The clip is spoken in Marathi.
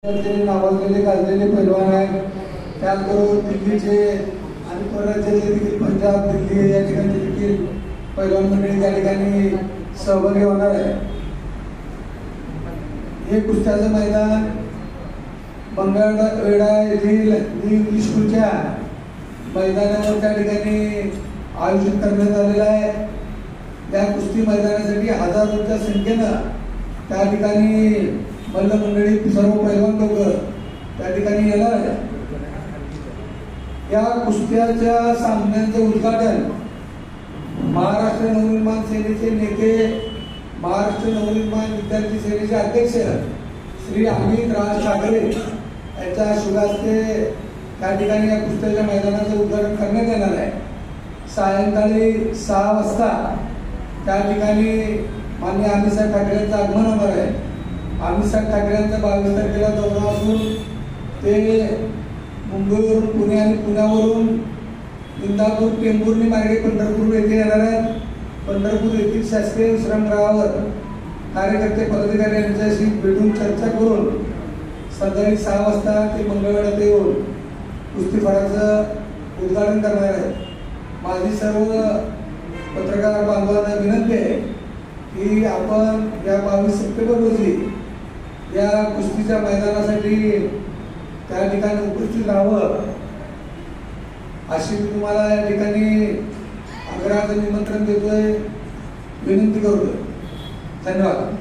नावाजलेले गाजलेले पैलवान आहेत. त्याचबरोबर दिल्लीचे आणि परराज्यातले देखील पंजाब दिल्ली या ठिकाणी देखील पैलवान मंडळी त्या ठिकाणी सहभागी होणार आहे. हे कुस्त्याचं मैदान मंगळवेढा येथील इंग्लिश स्कूलच्या मैदानावर त्या ठिकाणी आयोजित करण्यात आलेलं आहे. या कुस्ती मैदानासाठी हजारोच्या संख्येनं त्या ठिकाणी मल्ल मंडळी सर्व पैलवान लोक त्या ठिकाणी येणार आहे. या कुस्त्याच्या सामन्यांचे उद्घाटन महाराष्ट्र नवनिर्माण सेनेचे नेते, महाराष्ट्र नवनिर्माण विद्यार्थी सेनेचे अध्यक्ष श्री अमित राज ठाकरे यांच्या शुभ हस्ते त्या ठिकाणी या कुस्त्याच्या मैदानाचं उद्घाटन करण्यात येणार आहे. सायंकाळी 6 वाजता त्या ठिकाणी माननीय अमितसाहेब ठाकरे यांचं आगमन होणार आहे. अमितसाहेब ठाकरे यांचा 22 तारखेला दौरा असून ते मुंबईवरून पुणे आणि पुण्यावरून इंदापूर टेंभुर्णी मार्गे पंढरपूर येथे येणार आहेत. पंढरपूर येथील शासकीय विश्रामगृहावर कार्यकर्ते पदाधिकारी यांच्याशी भेटून चर्चा करून संध्याकाळी 6 वाजता ते मंगळवेढ्यात येऊन कुस्तीफळाचं उद्घाटन करणार आहेत. माझी सर्व पत्रकार बांधवांना विनंती आहे की आपण या 22 सप्टेंबर रोजी या कुस्तीच्या मैदानासाठी त्या ठिकाणी उपस्थित राहावं अशी मी तुम्हाला या ठिकाणी आग्रहाचं निमंत्रण देतोय, विनंती करतोय. धन्यवाद.